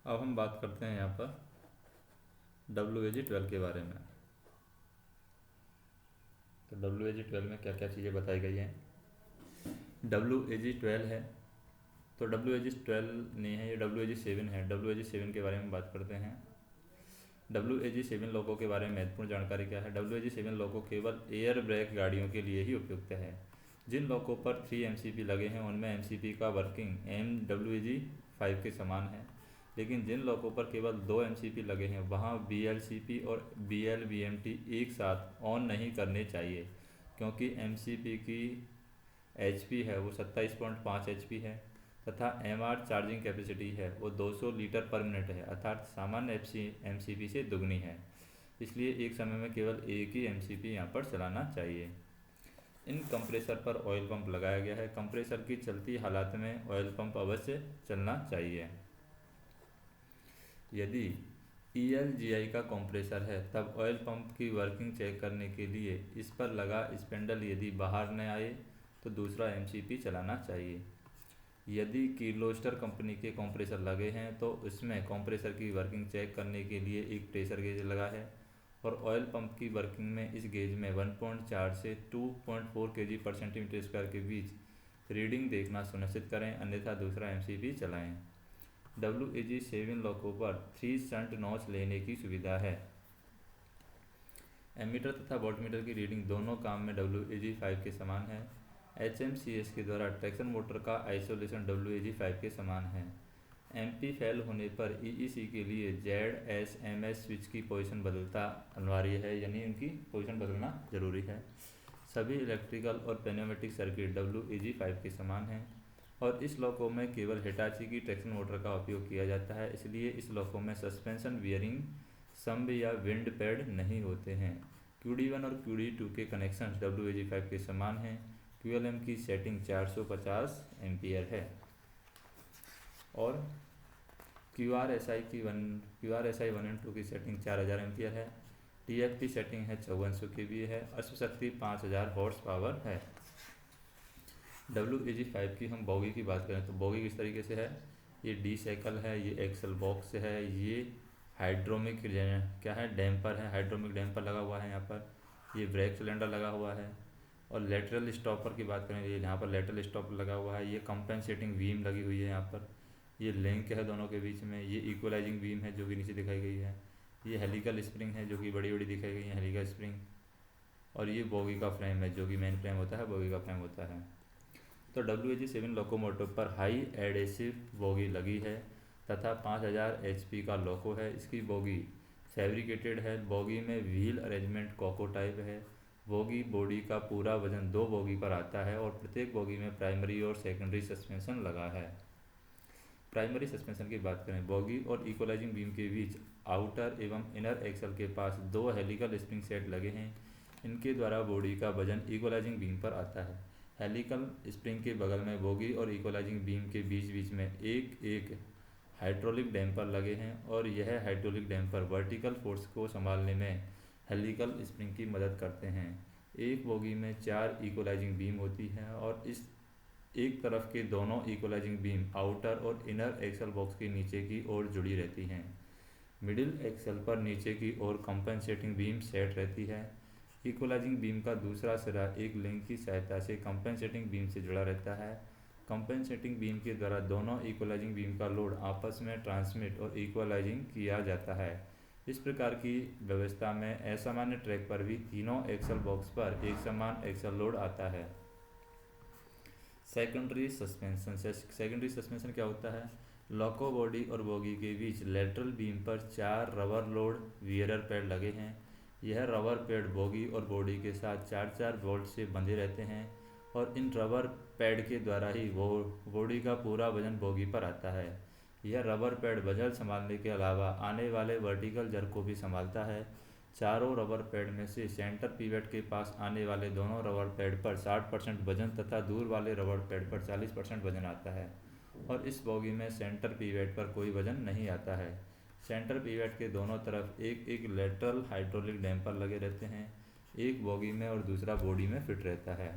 अब हम बात करते हैं यहाँ पर WAG-12 के बारे में। तो WAG-12 में क्या क्या चीज़ें बताई गई हैं। WAG-12 है तो WAG-12 नहीं है, ये WAG-7 है। WAG-7 के बारे में बात करते हैं। WAG-7 लोगों के बारे में महत्वपूर्ण जानकारी क्या है। WAG-7 लोगो केवल एयर ब्रेक गाड़ियों के लिए ही उपयुक्त है। जिन लोगों पर 3 MCP लगे हैं उनमें MCP का वर्किंग WAG-5 के समान है, लेकिन जिन लोगों पर केवल 2 MCP लगे हैं वहाँ BLCP और BLVMT एक साथ ऑन नहीं करने चाहिए, क्योंकि MCP की HP है वो 27.5 HP है तथा MR चार्जिंग कैपेसिटी है वो 200 लीटर पर मिनट है, अर्थात सामान्य MCP से दुगनी है। इसलिए एक समय में केवल एक ही MCP यहाँ पर चलाना चाहिए। इन कंप्रेसर पर ऑयल पंप लगाया गया है। कंप्रेसर की चलती हालात में ऑयल पंप अवश्य चलना चाहिए। यदि ELGI का कंप्रेसर है तब ऑयल पंप की वर्किंग चेक करने के लिए इस पर लगा स्पेंडल यदि बाहर न आए तो दूसरा MCP चलाना चाहिए। यदि किर्लोस्कर कंपनी के कंप्रेसर लगे हैं तो इसमें कंप्रेसर की वर्किंग चेक करने के लिए एक प्रेशर गेज लगा है और ऑयल पंप की वर्किंग में इस गेज में 1.4 से 2.4 kg पर सेंटीमीटर स्क्वायर के बीच रीडिंग देखना सुनिश्चित करें, अन्यथा दूसरा MCP चलाएं। WAG-7 लोगों पर 3 शंट नॉच लेने की सुविधा है। एमीटर तथा वोल्टमीटर की रीडिंग दोनों काम में WAG-5 के समान है। HMCS के द्वारा ट्रैक्शन मोटर का आइसोलेशन WAG-5 के समान है। MP फेल होने पर EEC के लिए ZSMS स्विच की पोजीशन बदलता अनिवार्य है, यानी उनकी पोजीशन बदलना जरूरी है। सभी इलेक्ट्रिकल और पेनोमेटिक सर्किट WAG-5 के समान हैं और इस लोको में केवल हिटाची की ट्रैक्शन मोटर का उपयोग किया जाता है, इसलिए इस लोको में सस्पेंशन बियरिंग सम्ब या विंड पैड नहीं होते हैं। QD1 और QD2 के कनेक्शन WAG-5 के समान हैं। QLM की सेटिंग 450 एम्पियर है और QRSI 1 एंड 2 की सेटिंग 4000 एम्पियर है। TFT सेटिंग है 5400 kVA है। अश्वशक्ति 5000 हॉर्स पावर है। WAG-5 की हम बोगी की बात करें तो बोगी किस तरीके से है। ये D साइकिल है, ये एक्सल बॉक्स है, ये हाइड्रोमिक क्या है, डैम्पर है, हाइड्रोमिक डैम्पर लगा हुआ है यहाँ पर, ये ब्रेक सिलेंडर लगा हुआ है। और लेटरल स्टॉपर की बात करें, ये यहाँ पर लेटरल स्टॉपर लगा हुआ है, ये कंपेंसेटिंग बीम लगी हुई है यहाँ पर, ये लिंक है दोनों के बीच में, ये इक्वलाइजिंग बीम है जो कि नीचे दिखाई गई है, ये हेलिकल स्प्रिंग है जो कि बड़ी बड़ी दिखाई गई है हेलिकल स्प्रिंग, और ये बोगी का फ्रेम है जो कि मेन फ्रेम होता है, बोगी का फ्रेम होता है। तो WAG-7 लोकोमोटिव पर हाई एडेसिव बोगी लगी है तथा 5000 HP का लोको है। इसकी बोगी फैब्रिकेटेड है। बोगी में व्हील अरेंजमेंट कोको टाइप है। बोगी बॉडी का पूरा वजन 2 बोगी पर आता है और प्रत्येक बोगी में प्राइमरी और सेकेंडरी सस्पेंशन लगा है। प्राइमरी सस्पेंशन की बात करें, बोगी और इक्वलाइजिंग बीम के बीच आउटर एवं इनर एक्सल के पास 2 हेलिकल स्प्रिंग सेट लगे हैं। इनके द्वारा बॉडी का वजन इक्वलाइजिंग बीम पर आता है। हेलिकल स्प्रिंग के बगल में बोगी और इक्वलाइजिंग बीम के बीच बीच में एक हाइड्रोलिक डैम्पर लगे हैं और यह हाइड्रोलिक डैम्पर वर्टिकल फोर्स को संभालने में हेलिकल स्प्रिंग की मदद करते हैं। एक बोगी में 4 इक्वलाइजिंग बीम होती हैं और इस एक तरफ के दोनों इक्वलाइजिंग बीम आउटर और इनर एक्सल बॉक्स के नीचे की ओर जुड़ी रहती हैं। मिडिल एक्सल पर नीचे की ओर कंपेंसेटिंग बीम सेट रहती है। इक्वलाइजिंग बीम का दूसरा सिरा एक लिंक की सहायता से कंपेंसेटिंग बीम से जुड़ा रहता है। कंपेंसेटिंग बीम के द्वारा दोनों इक्वलाइजिंग बीम का लोड आपस में ट्रांसमिट और इक्वलाइजिंग किया जाता है। इस प्रकार की व्यवस्था में असामान्य ट्रैक पर भी तीनों एक्सल बॉक्स पर एक समान एक्सल लोड आता है। सेकेंडरी सस्पेंशन क्या होता है। लोको बॉडी और बोगी के बीच लेटरल बीम पर 4 रबर लोड वियरर पैड लगे हैं। यह रबर पैड बोगी और बॉडी के साथ 4-4 बोल्ट से बंधे रहते हैं और इन रबर पैड के द्वारा ही बॉडी का पूरा वजन बोगी पर आता है। यह रबर पैड वजन संभालने के अलावा आने वाले वर्टिकल जर को भी संभालता है। चारों रबर पैड में से सेंटर पिवट के पास आने वाले दोनों रबर पैड पर 60% वजन तथा दूर वाले रबर पैड पर 40% वजन आता है और इस बोगी में सेंटर पिवट पर कोई वजन नहीं आता है। सेंटर पिवट के दोनों तरफ एक लेटरल हाइड्रोलिक डैम्पर लगे रहते हैं, एक बोगी में और दूसरा बॉडी में फिट रहता है।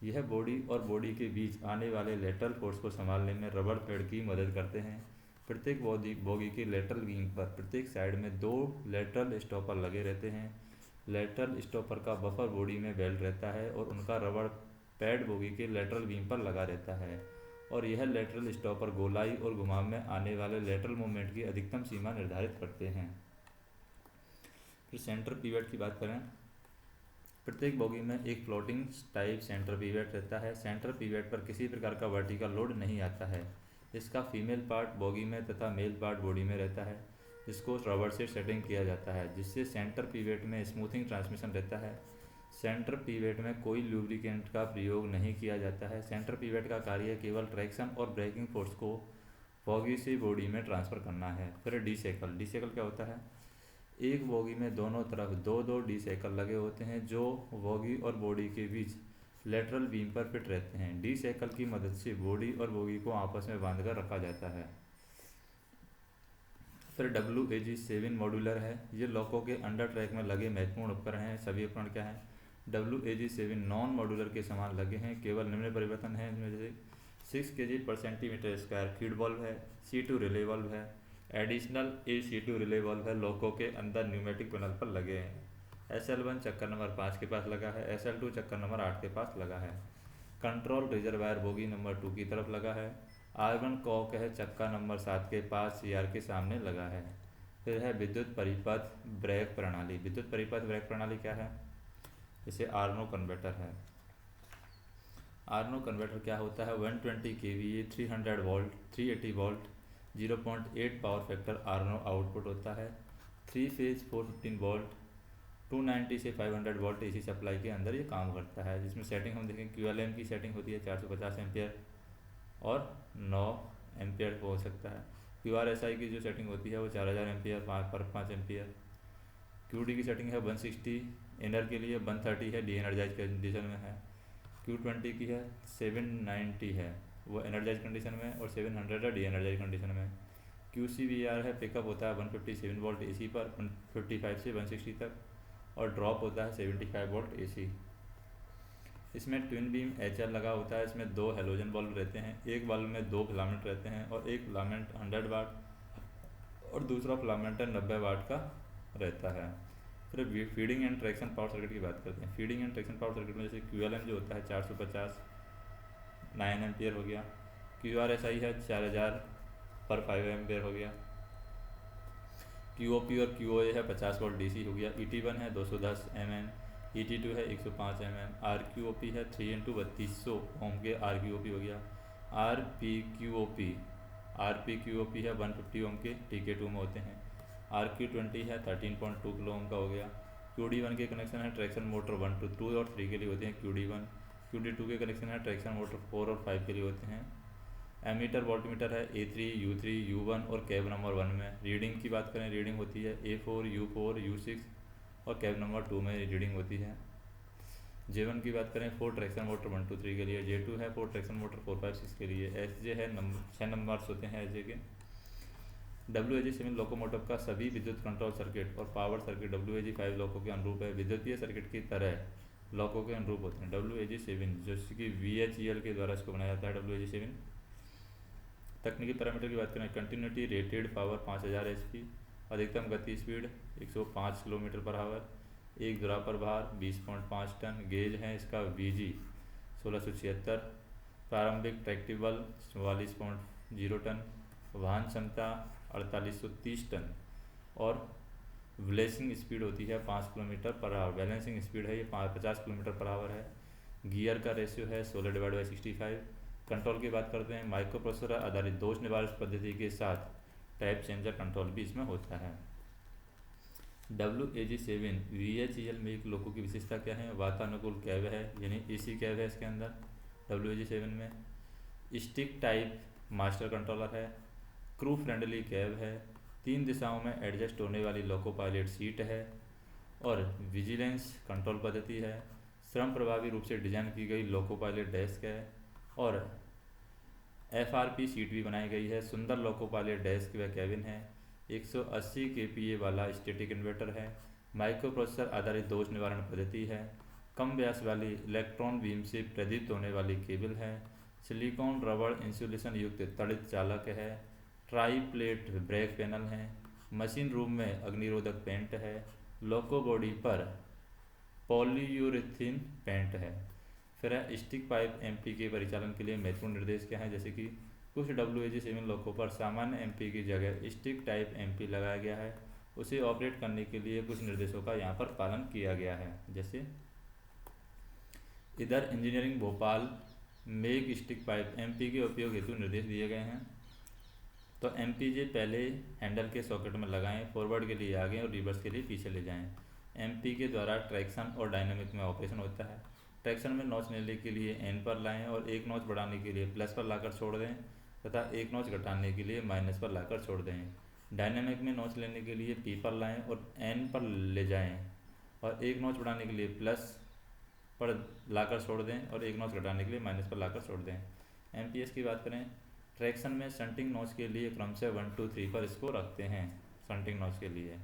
यह बॉडी और बॉडी के बीच आने वाले लेटरल फोर्स को संभालने में रबर पैड की मदद करते हैं। प्रत्येक बोगी की लेटरल विंग पर प्रत्येक साइड में 2 लेटरल स्टॉपर लगे रहते हैं। लेटरल स्टॉपर का बफर बॉडी में बेल्ट रहता है और उनका रबड़ पैड बोगी के लेटरल विंग पर लगा रहता है और यह लेटरल स्टॉपर गोलाई और घुमाव में आने वाले लेटरल मूवमेंट की अधिकतम सीमा निर्धारित करते हैं। फिर सेंटर पिवट की बात करें, प्रत्येक बोगी में एक फ्लोटिंग टाइप सेंटर पिवट रहता है। सेंटर पिवट पर किसी प्रकार का वर्टिकल लोड नहीं आता है। इसका फीमेल पार्ट बोगी में तथा मेल पार्ट बॉडी में रहता है, जिसको रबर से सेटिंग किया जाता है, जिससे सेंटर पिवट में स्मूथिंग ट्रांसमिशन रहता है। सेंटर पिवट में कोई लुब्रिकेंट का प्रयोग नहीं किया जाता है। सेंटर पिवट का कार्य केवल ट्रैक्शन और ब्रेकिंग फोर्स को बोगी से बॉडी में ट्रांसफ़र करना है। फिर डी साइकिल। डी साइकिल क्या होता है? एक बोगी में दोनों तरफ 2-2 डी साइकिल लगे होते हैं जो बोगी और बॉडी के बीच लेटरल बीम पर फिट रहते हैं। डी साइकिल की मदद से बॉडी और बोगी को आपस में बांधकर रखा जाता है। फिर WAG7 मॉड्यूलर है। ये लॉकों के अंडर ट्रैक में लगे महत्वपूर्ण उपकरण हैं। सभी उपकरण क्या हैं? WAG7 नॉन मॉड्यूलर के समान लगे हैं, केवल निम्न परिवर्तन है इनमें जैसे 6 kg/cm² फीड वाल्व है, C2 रिले वाल्व है, एडिशनल AC2 रिले वाल्व है, लॉकों के अंदर न्यूमेटिक पैनल पर लगे हैं। SL1 चक्कर नंबर 5 के पास लगा है, SL2 चक्कर नंबर 8 के पास लगा है। कंट्रोल रिजर्वायर बोगी नंबर 2 की तरफ लगा है। R1 कॉक है चक्का नंबर 7 के पास CR के सामने लगा है। फिर है विद्युत परिपथ ब्रेक प्रणाली। विद्युत परिपथ ब्रेक प्रणाली क्या है? जैसे आर्नो कन्वर्टर है। आर्नो कन्वर्टर क्या होता है? 120 kVA 300 volt 380 volt 0.8 power factor आर्नो output होता है। 3 फेज 415 वोल्ट 290 से 500 वोल्ट AC सप्लाई के अंदर ये काम करता है, जिसमें सेटिंग हम देखें QLM की सेटिंग होती है 450 एम्पियर और 9 एम्पियर हो सकता है। QRSI की जो सेटिंग होती है वो 4000 एम्पियर पर 5 एम्पियर। QD की सेटिंग है 160 इनर के लिए, 130 है डी एनर्जाइज कंडीशन में है। Q20 की है 790 है वो एनर्जाइज कंडीशन में और 700 है डी एनर्जाइज कंडीशन में। QCVR है पिकअप होता है 157 वोल्ट AC पर 155 से 160 तक और ड्रॉप होता है 75 वोल्ट AC। इसमें ट्विन बीम HL लगा होता है। इसमें 2 हेलोजन बल्ब रहते हैं। एक बल्ब में 2 फिलामेंट रहते हैं और एक फिलामेंट 100 वाट और दूसरा फिलामेंट 90 वाट का रहता है। फिर feeding and traction power circuit की बात करते हैं। Feeding and traction power circuit में जैसे QLM जो होता है 450 9 एम्पियर हो गया। QRSI है 4000 पर 5 एम्पियर हो गया। QOP और QOA है 50 वोल्ट DC हो गया। ET1 है 210 mm, ET2 है 105 mm, RQOP है 3 × 3200 ओम के RQOP हो गया। RPQOP है 150 ओम के TK2 में होते हैं। RQ20 है 13.2 किलो ओम का हो गया। QD1 के कनेक्शन है ट्रैक्शन मोटर 1, 2 और 3 के लिए होते हैं QD1। QD2 के कनेक्शन है ट्रैक्शन मोटर 4 और 5 के लिए होते हैं। एमीटर वोल्टमीटर है A3 U3 U1 और कैब नंबर 1 में। रीडिंग की बात करें, रीडिंग होती है A4 U4 U6 और कैब नंबर 2 में रीडिंग होती है। J1 की बात करें 4 ट्रैक्शन मोटर 1, 2, 3 के लिए। J2 है 4 ट्रैक्शन मोटर 4, 5, 6 के लिए। SJ है 6 नंबर्स होते हैं SJ के। WAG7 लोकोमोटिव का सभी विद्युत कंट्रोल सर्किट और पावर सर्किट WAG5 लोकों के अनुरूप है। विद्युतीय सर्किट की तरह लोकों के अनुरूप होते हैं। WAG7 जो कि VHEL के द्वारा इसको बनाया जाता है WAG7। तकनीकी पैरामीटर की बात करें, कंटिन्यूटी रेटेड पावर 5000 HP, अधिकतम गति स्पीड 105 किलोमीटर पर आवर, एक धुरा पर भार 20.5 टन। गेज है इसका VG 1676, प्रारंभिक ट्रैक्टिव बल 44.0 टन, वाहन क्षमता 4830 टन और ब्लेसिंग स्पीड होती है 5 kilometre per hour. Balancing speed है ये 50 किलोमीटर पर आवर है। गियर का रेशियो है 16/65। कंट्रोल की बात करते हैं, माइक्रो प्रोसेसर आधारित दोष निवारण पद्धति के साथ टैप चेंजर कंट्रोल भी इसमें होता है। WAG7 VHEL में एक लोको की विशेषता क्या है? वातानुकूल कैब है, यानी AC कैब है इसके अंदर WAG7 में। स्टिक टाइप मास्टर कंट्रोलर है। क्रू फ्रेंडली कैब है। 3 दिशाओं में एडजस्ट होने वाली लोको पायलट सीट है और विजिलेंस कंट्रोल पद्धति है। श्रम प्रभावी रूप से डिजाइन की गई लोको पायलट डेस्क है और FRP सीट भी बनाई गई है। सुंदर लोको पायलट डेस्क व कैबिन है। 180 kPa वाला स्टैटिक इन्वर्टर है। माइक्रो प्रोसेसर आधारित दोष निवारण पद्धति है। कम व्यास वाली इलेक्ट्रॉन बीम से प्रदीप्त होने वाली केबल है। सिलिकॉन रबड़ इंसुलेशन युक्त तड़ित चालक है। ट्राई प्लेट ब्रेक पैनल है, मशीन रूम में अग्निरोधक पेंट है, लोको बॉडी पर पॉलीयूरेथीन पेंट है। फिर है स्टिक पाइप एमपी के परिचालन के लिए महत्वपूर्ण निर्देश क्या है, जैसे कि कुछ WAG7 लोको पर सामान्य एमपी की जगह स्टिक टाइप एमपी लगाया गया है। उसे ऑपरेट करने के लिए कुछ निर्देशों का यहाँ पर पालन किया गया है। जैसे इधर engineering Bhopal make stick pipe MP के उपयोग हेतु निर्देश दिए गए हैं। तो एमपीजे पहले हैंडल के सॉकेट में लगाएं, फॉरवर्ड के लिए आगे और रिवर्स के लिए पीछे ले जाएं। एमपी के द्वारा ट्रैक्शन और डायनामिक में ऑपरेशन होता है। ट्रैक्शन में नॉच लेने के लिए एन पर लाएं और एक नॉच बढ़ाने के लिए प्लस पर लाकर छोड़ दें तथा एक नॉच घटाने के लिए माइनस पर लाकर छोड़ दें। डायनामिक में नॉच लेने के लिए पी पर लाएं और एन पर ले जाएं और एक नॉच बढ़ाने के लिए प्लस पर लाकर छोड़ दें और एक नॉच घटाने के लिए माइनस पर लाकर छोड़ दें। एमपीएस की बात करें, ट्रैक्शन में शंटिंग नॉच के लिए क्रमशः 1 2 3 पर इसको रखते हैं शंटिंग नॉच के लिए।